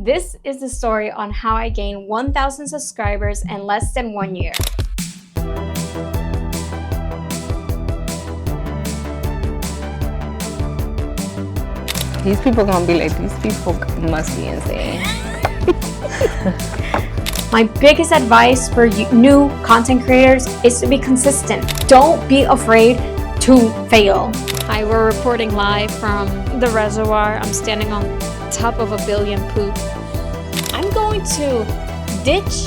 This is the story on how I gained 1,000 subscribers in less than 1 year. These people gonna be like, these people must be insane. My biggest advice for new content creators is to be consistent. Don't be afraid to fail. Hi, we're reporting live from the reservoir. I'm standing on top of a billion poop. I'm going to ditch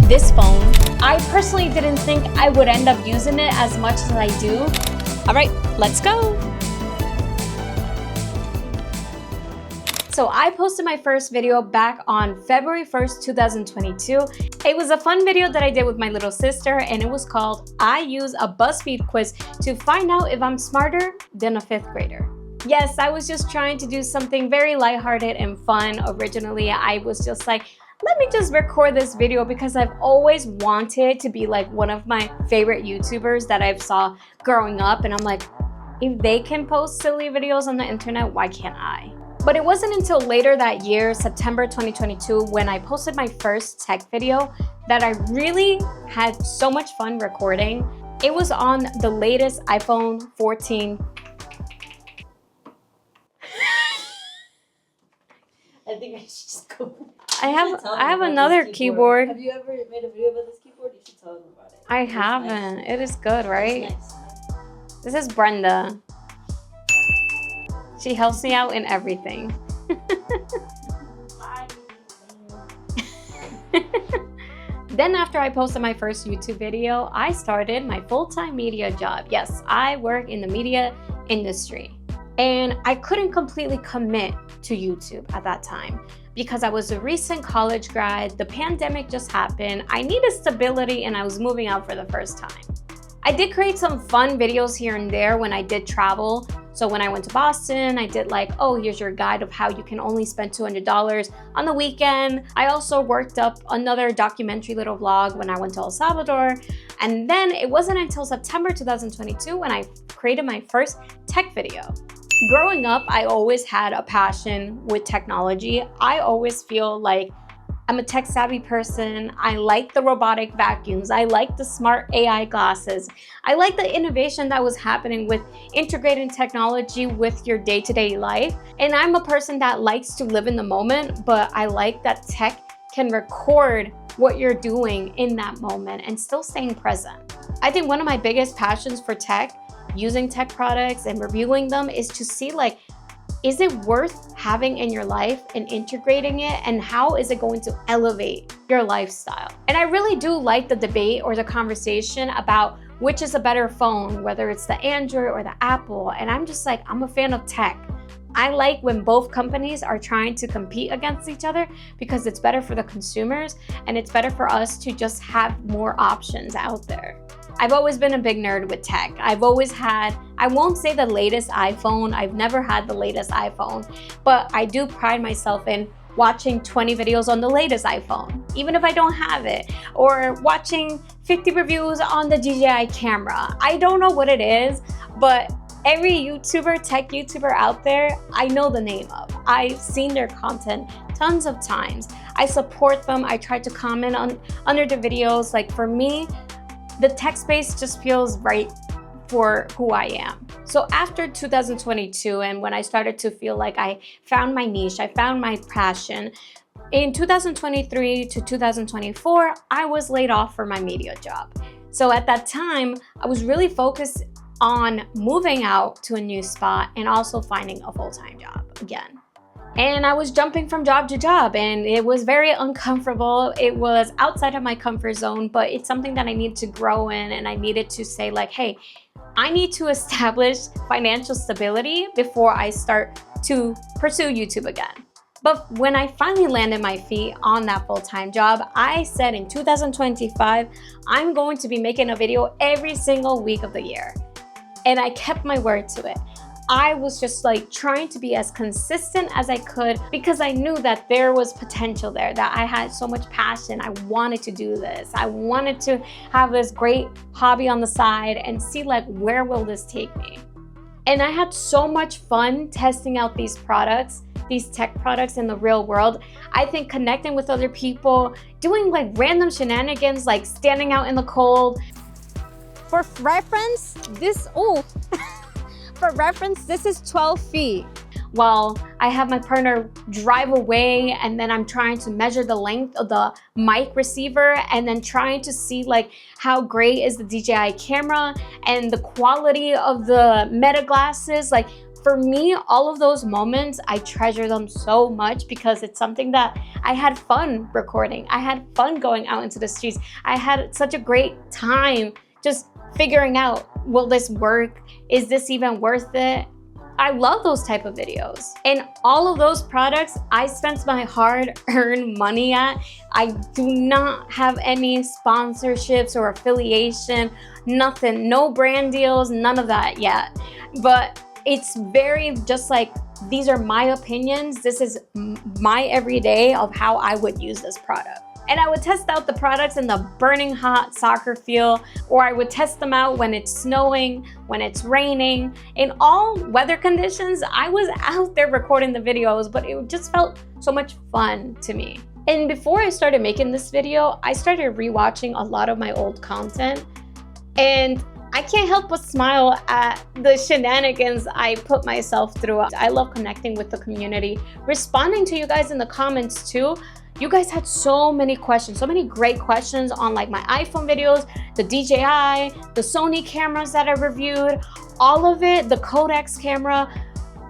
this phone. I personally didn't think I would end up using it as much as I do. All right, let's go. So I posted my first video back on February 1st, 2022. It was a fun video that I did with my little sister, and it was called I Use a BuzzFeed Quiz to Find Out If I'm Smarter Than a 5th Grader. Yes, I was just trying to do something very lighthearted and fun. Originally, I was just like, let me just record this video because I've always wanted to be like one of my favorite YouTubers that I saw growing up. And I'm like, if they can post silly videos on the internet, why can't I? But it wasn't until later that year, September 2022, when I posted my first tech video that I really had so much fun recording. It was on the latest iPhone 14. I think I should just go. I have another keyboard. Have you ever made a video about this keyboard? You should tell them about it. I haven't. Nice. It is good, right? Nice. This is Brenda. She helps me out in everything. Then after I posted my first YouTube video, I started my full-time media job. Yes, I work in the media industry. And I couldn't completely commit to YouTube at that time because I was a recent college grad. The pandemic just happened. I needed stability and I was moving out for the first time. I did create some fun videos here and there when I did travel. So when I went to Boston, I did like, oh, here's your guide of how you can only spend $200 on the weekend. I also worked up another documentary little vlog when I went to El Salvador. And then it wasn't until September 2022 when I created my first tech video. Growing up, I always had a passion with technology. I always feel like I'm a tech-savvy person. I like the robotic vacuums. I like the smart AI glasses. I like the innovation that was happening with integrating technology with your day-to-day life. And I'm a person that likes to live in the moment, but I like that tech can record what you're doing in that moment and still staying present. I think one of my biggest passions for tech, using tech products and reviewing them, is to see like, is it worth having in your life and integrating it, and how is it going to elevate your lifestyle? And I really do like the debate or the conversation about which is a better phone, whether it's the Android or the Apple. And I'm just like, I'm a fan of tech. I like when both companies are trying to compete against each other because it's better for the consumers and it's better for us to just have more options out there. I've always been a big nerd with tech. I've always had, I won't say the latest iPhone, I've never had the latest iPhone, but I do pride myself in watching 20 videos on the latest iPhone, even if I don't have it, or watching 50 reviews on the DJI camera. I don't know what it is, but every YouTuber, tech YouTuber out there, I know the name of. I've seen their content tons of times. I support them. I try to comment on under the videos. Like for me, the tech space just feels right for who I am. So after 2022, and when I started to feel like I found my niche, I found my passion, in 2023 to 2024, I was laid off for my media job. So at that time, I was really focused on moving out to a new spot and also finding a full-time job again. And I was jumping from job to job and it was very uncomfortable. It was outside of my comfort zone, but it's something that I needed to grow in, and I needed to say like, hey, I need to establish financial stability before I start to pursue YouTube again. But when I finally landed my feet on that full-time job, I said in 2025, I'm going to be making a video every single week of the year. And I kept my word to it. I was just like trying to be as consistent as I could because I knew that there was potential there, that I had so much passion. I wanted to do this. I wanted to have this great hobby on the side and see like, where will this take me? And I had so much fun testing out these products these tech products in the real world. I think connecting with other people, doing like random shenanigans, like standing out in the cold. For reference, this is 12 feet. While I have my partner drive away, and then I'm trying to measure the length of the mic receiver, and then trying to see like how great is the DJI camera and the quality of the Meta glasses. Like for me, all of those moments, I treasure them so much because it's something that I had fun recording. I had fun going out into the streets. I had such a great time just figuring out, will this work? Is this even worth it? I love those type of videos. And all of those products, I spent my hard-earned money at. I do not have any sponsorships or affiliation, nothing, no brand deals, none of that yet. But it's very just like, these are my opinions. This is my everyday of how I would use this product. And I would test out the products in the burning hot soccer field, or I would test them out when it's snowing, when it's raining. In all weather conditions, I was out there recording the videos, but it just felt so much fun to me. And before I started making this video, I started rewatching a lot of my old content, and I can't help but smile at the shenanigans I put myself through. I love connecting with the community, responding to you guys in the comments too. You guys had so many questions, so many great questions on like my iPhone videos, the DJI, the Sony cameras that I reviewed, all of it, the Kodak camera.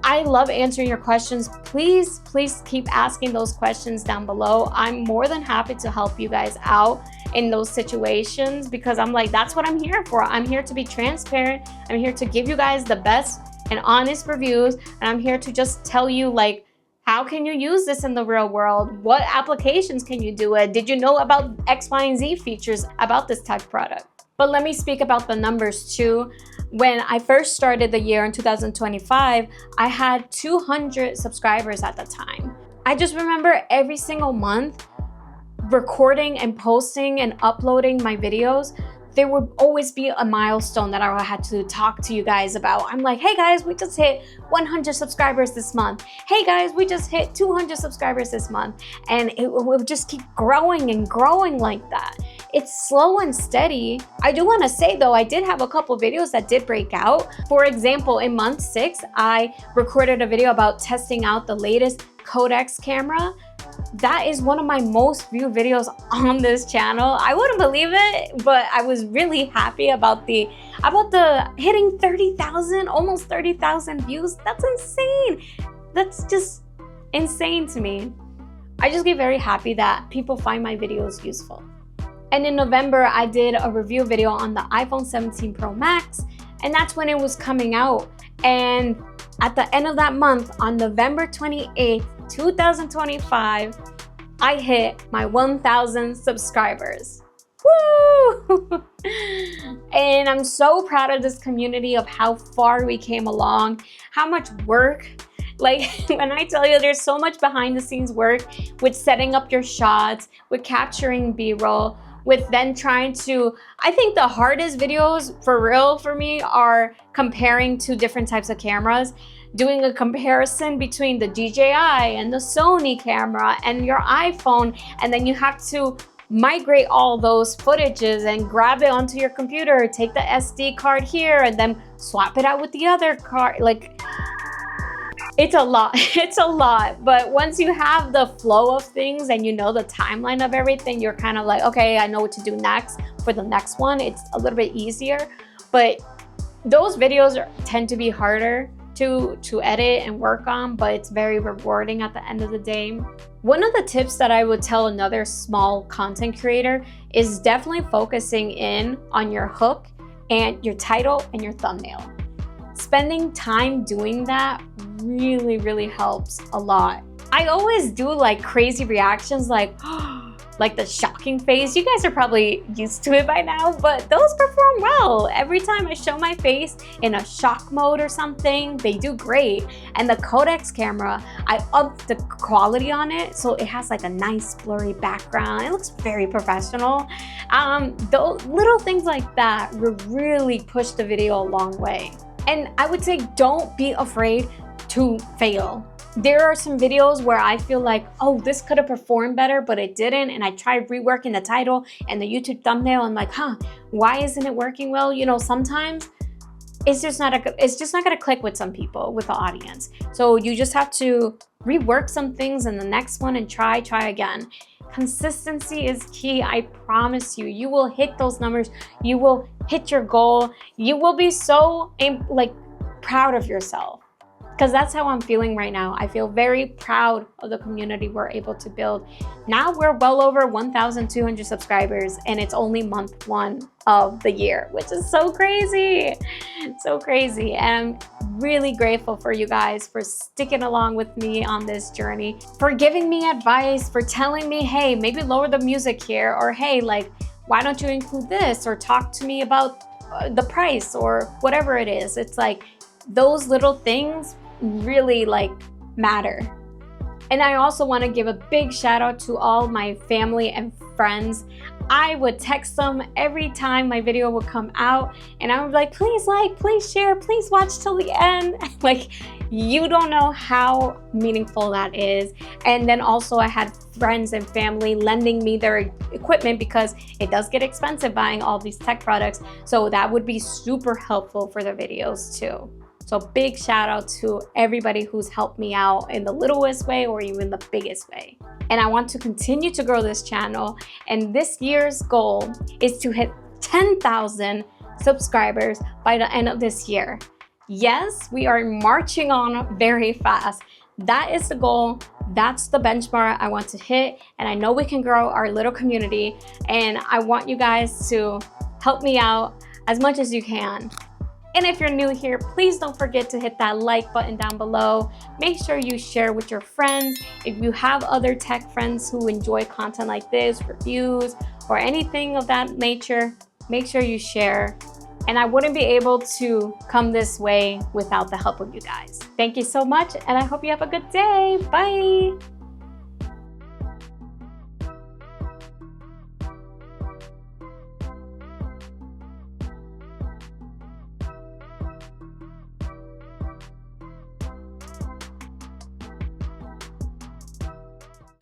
I love answering your questions. Please, please keep asking those questions down below. I'm more than happy to help you guys out in those situations because I'm like, that's what I'm here for. I'm here to be transparent. I'm here to give you guys the best and honest reviews. And I'm here to just tell you like, how can you use this in the real world? What applications can you do it? Did you know about X, Y, and Z features about this type of product? But let me speak about the numbers too. When I first started the year in 2025, I had 200 subscribers at the time. I just remember every single month recording and posting and uploading my videos. There would always be a milestone that I had to talk to you guys about. I'm like, hey guys, we just hit 100 subscribers this month. Hey guys, we just hit 200 subscribers this month. And it would just keep growing and growing like that. It's slow and steady. I do want to say though, I did have a couple videos that did break out. For example, in month 6, I recorded a video about testing out the latest Kodak camera. That is one of my most viewed videos on this channel. I wouldn't believe it, but I was really happy about the hitting 30,000, almost 30,000 views. That's insane. That's just insane to me. I just get very happy that people find my videos useful. And in November, I did a review video on the iPhone 17 Pro Max, and that's when it was coming out. And at the end of that month, on November 28th, 2025, I hit my 1,000 subscribers. Woo! And I'm so proud of this community of how far we came along, how much work. Like when I tell you there's so much behind the scenes work with setting up your shots, with capturing B-roll, with then trying to, I think the hardest videos for real for me are comparing two different types of cameras, doing a comparison between the DJI and the Sony camera and your iPhone, and then you have to migrate all those footages and grab it onto your computer, take the SD card here and then swap it out with the other card. Like, it's a lot. It's a lot. But once you have the flow of things and you know the timeline of everything, you're kind of like, okay, I know what to do next for the next one. It's a little bit easier. But those videos tend to be harder to edit and work on, but it's very rewarding at the end of the day. One of the tips that I would tell another small content creator is definitely focusing in on your hook and your title and your thumbnail. Spending time doing that really, really helps a lot. I always do like crazy reactions like the shocking face. You guys are probably used to it by now, but those perform well. Every time I show my face in a shock mode or something, they do great. And the Kodak camera, I upped the quality on it, so it has like a nice blurry background. It looks very professional. Those little things like that will really push the video a long way. And I would say don't be afraid to fail. There are some videos where I feel like, oh, this could have performed better, but it didn't. And I tried reworking the title and the YouTube thumbnail. I'm like, why isn't it working well? You know, sometimes it's just not gonna click with some people, with the audience. So you just have to rework some things in the next one and try again. Consistency is key. I promise you, you will hit those numbers. You will hit your goal. You will be so like proud of yourself. Because that's how I'm feeling right now. I feel very proud of the community we're able to build. Now we're well over 1,200 subscribers and it's only month 1 of the year, which is so crazy. So crazy. And I'm really grateful for you guys for sticking along with me on this journey, for giving me advice, for telling me, hey, maybe lower the music here, or hey, like, why don't you include this, or talk to me about the price, or whatever it is. It's like those little things really like matter. And I also want to give a big shout out to all my family and friends. I would text them every time my video would come out and I would be like, please like, please share, please watch till the end. Like, you don't know how meaningful that is. And then also I had friends and family lending me their equipment because it does get expensive buying all these tech products. So that would be super helpful for the videos too. So big shout out to everybody who's helped me out in the littlest way or even the biggest way. And I want to continue to grow this channel. And this year's goal is to hit 10,000 subscribers by the end of this year. Yes, we are marching on very fast. That is the goal. That's the benchmark I want to hit. And I know we can grow our little community. And I want you guys to help me out as much as you can. And if you're new here, please don't forget to hit that like button down below. Make sure you share with your friends. If you have other tech friends who enjoy content like this, reviews, or anything of that nature, make sure you share. And I wouldn't be able to come this way without the help of you guys. Thank you so much, and I hope you have a good day. Bye.